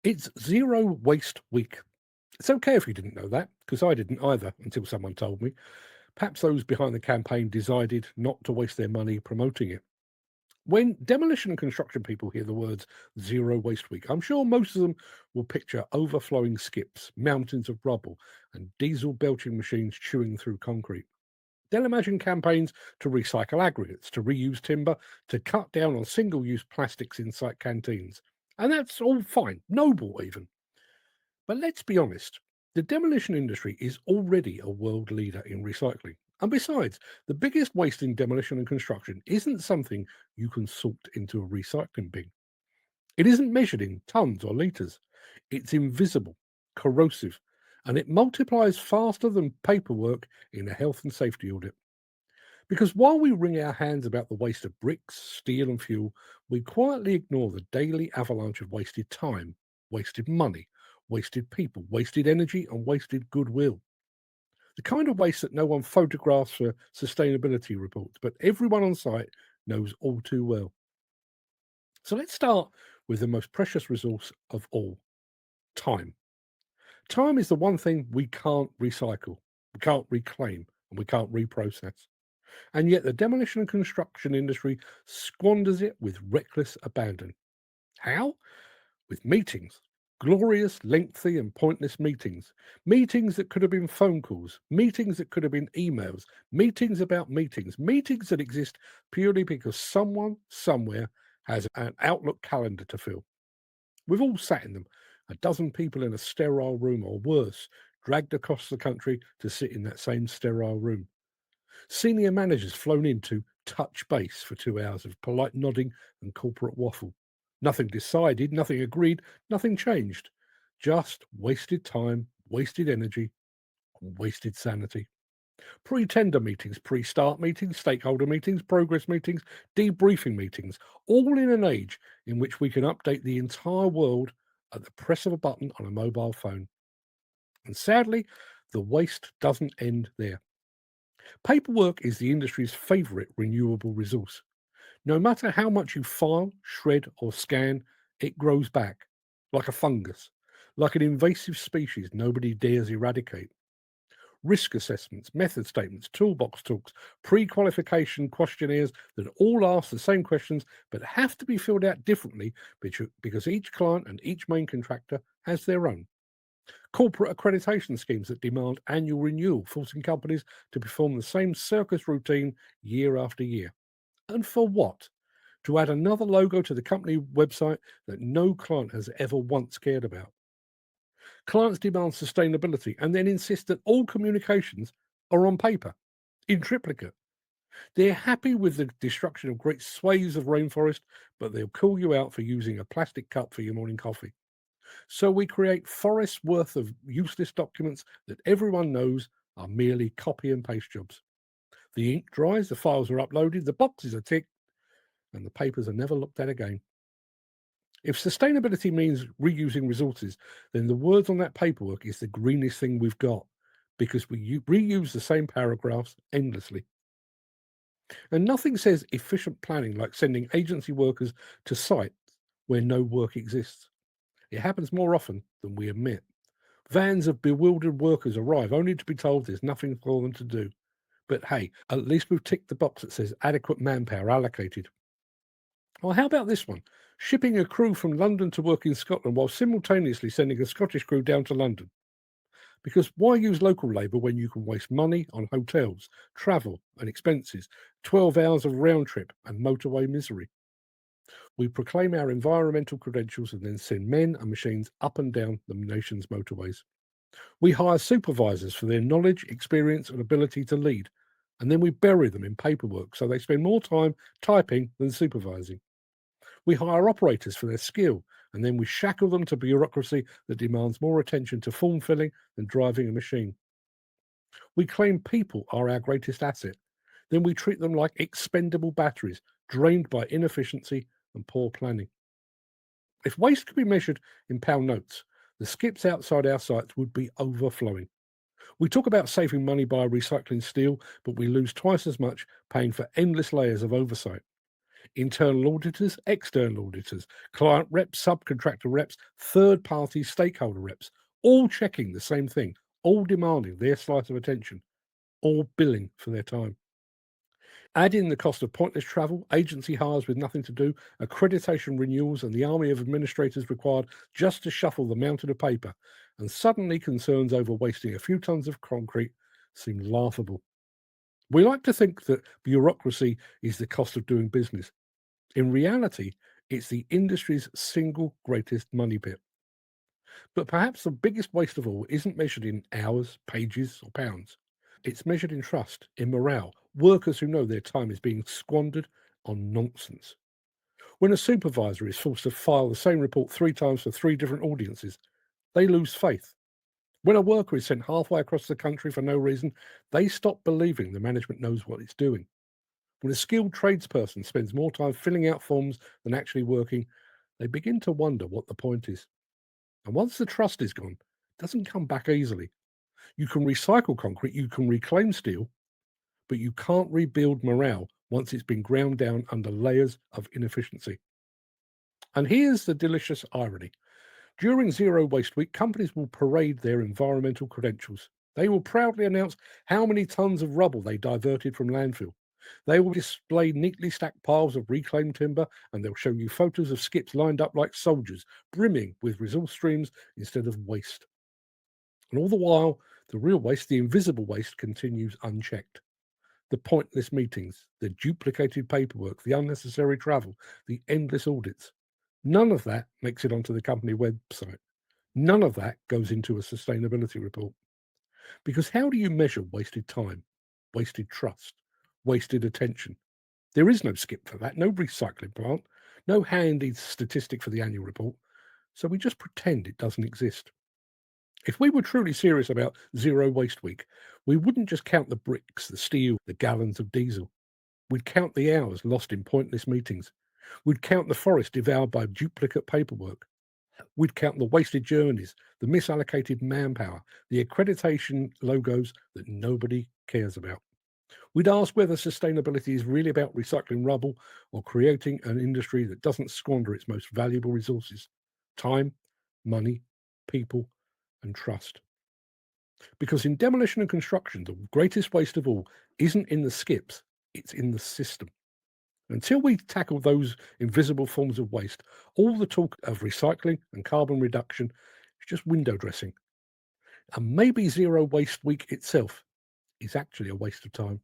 It's Zero Waste Week. It's okay if you didn't know that, because I didn't either until someone told me. Perhaps those behind the campaign decided not to waste their money promoting it. When demolition and construction people hear the words Zero Waste Week, I'm sure most of them will picture overflowing skips, mountains of rubble, and diesel belching machines chewing through concrete. They'll imagine campaigns to recycle aggregates, to reuse timber, to cut down on single use plastics in site canteens. And that's all fine, noble even. But let's be honest, the demolition industry is already a world leader in recycling. And besides, the biggest waste in demolition and construction isn't something you can sort into a recycling bin. It isn't measured in tons or litres. It's invisible, corrosive, and it multiplies faster than paperwork in a health and safety audit. Because while we wring our hands about the waste of bricks, steel, and fuel, we quietly ignore the daily avalanche of wasted time, wasted money, wasted people, wasted energy, and wasted goodwill. The kind of waste that no one photographs for sustainability reports, but everyone on site knows all too well. So let's start with the most precious resource of all: time. Time is the one thing we can't recycle, we can't reclaim, and we can't reprocess. And yet the demolition and construction industry squanders it with reckless abandon. How? With meetings. Glorious, lengthy, and pointless meetings. Meetings that could have been phone calls. Meetings that could have been emails. Meetings about meetings. Meetings that exist purely because someone, somewhere, has an Outlook calendar to fill. We've all sat in them, a dozen people in a sterile room or worse, dragged across the country to sit in that same sterile room. Senior managers flown in to touch base for 2 hours of polite nodding and corporate waffle. Nothing decided, nothing agreed, nothing changed. Just wasted time, wasted energy, and wasted sanity. Pre-tender meetings, pre-start meetings, stakeholder meetings, progress meetings, debriefing meetings, all in an age in which we can update the entire world at the press of a button on a mobile phone. And sadly, the waste doesn't end there. Paperwork is the industry's favourite renewable resource. No matter how much you file, shred, or scan, it grows back like a fungus, like an invasive species nobody dares eradicate. Risk assessments, method statements, toolbox talks, pre qualification questionnaires that all ask the same questions but have to be filled out differently because each client and each main contractor has their own. Corporate accreditation schemes that demand annual renewal, forcing companies to perform the same circus routine year after year. And for what? To add another logo to the company website that no client has ever once cared about. Clients demand sustainability and then insist that all communications are on paper, in triplicate. They're happy with the destruction of great swathes of rainforest, but they'll call you out for using a plastic cup for your morning coffee. So we create forests worth of useless documents that everyone knows are merely copy and paste jobs. The ink dries, the files are uploaded, the boxes are ticked, and the papers are never looked at again. If sustainability means reusing resources, then the words on that paperwork is the greenest thing we've got because we reuse the same paragraphs endlessly. And nothing says efficient planning like sending agency workers to sites where no work exists. It happens more often than we admit. Vans of bewildered workers arrive only to be told there's nothing for them to do. But hey, at least we've ticked the box that says adequate manpower allocated. Or how about this one? Shipping a crew from London to work in Scotland while simultaneously sending a Scottish crew down to London. Because why use local labour when you can waste money on hotels, travel and expenses, 12 hours of round trip and motorway misery? We proclaim our environmental credentials and then send men and machines up and down the nation's motorways. We hire supervisors for their knowledge, experience, and ability to lead, and then we bury them in paperwork so they spend more time typing than supervising. We hire operators for their skill, and then we shackle them to bureaucracy that demands more attention to form filling than driving a machine. We claim people are our greatest asset, then we treat them like expendable batteries, drained by inefficiency and poor planning. If waste could be measured in pound notes, the skips outside our sites would be overflowing. We talk about saving money by recycling steel, but we lose twice as much paying for endless layers of oversight. Internal auditors, external auditors, client reps, subcontractor reps, third party stakeholder reps, all checking the same thing, all demanding their slice of attention, all billing for their time. Add in the cost of pointless travel, agency hires with nothing to do, accreditation renewals, and the army of administrators required just to shuffle the mountain of paper, and suddenly concerns over wasting a few tons of concrete seem laughable. We like to think that bureaucracy is the cost of doing business. In reality, it's the industry's single greatest money pit. But perhaps the biggest waste of all isn't measured in hours, pages, or pounds. It's measured in trust, in morale, workers who know their time is being squandered on nonsense. When a supervisor is forced to file the same report 3 times for 3 different audiences, they lose faith. When a worker is sent halfway across the country for no reason, they stop believing the management knows what it's doing. When a skilled tradesperson spends more time filling out forms than actually working, they begin to wonder what the point is. And once the trust is gone, it doesn't come back easily. You can recycle concrete, you can reclaim steel, but you can't rebuild morale once it's been ground down under layers of inefficiency. And here's the delicious irony. During Zero Waste Week, companies will parade their environmental credentials. They will proudly announce how many tons of rubble they diverted from landfill. They will display neatly stacked piles of reclaimed timber, and they'll show you photos of skips lined up like soldiers, brimming with resource streams instead of waste. And all the while, the real waste, the invisible waste, continues unchecked. The pointless meetings, the duplicated paperwork, the unnecessary travel, the endless audits. None of that makes it onto the company website. None of that goes into a sustainability report. Because how do you measure wasted time, wasted trust, wasted attention? There is no skip for that, no recycling plant, no handy statistic for the annual report. So we just pretend it doesn't exist. If we were truly serious about Zero Waste Week, we wouldn't just count the bricks, the steel, the gallons of diesel. We'd count the hours lost in pointless meetings. We'd count the forest devoured by duplicate paperwork. We'd count the wasted journeys, the misallocated manpower, the accreditation logos that nobody cares about. We'd ask whether sustainability is really about recycling rubble or creating an industry that doesn't squander its most valuable resources: time, money, people, and trust. Because in demolition and construction, the greatest waste of all isn't in the skips, it's in the system. Until we tackle those invisible forms of waste, all the talk of recycling and carbon reduction is just window dressing. And maybe Zero Waste Week itself is actually a waste of time.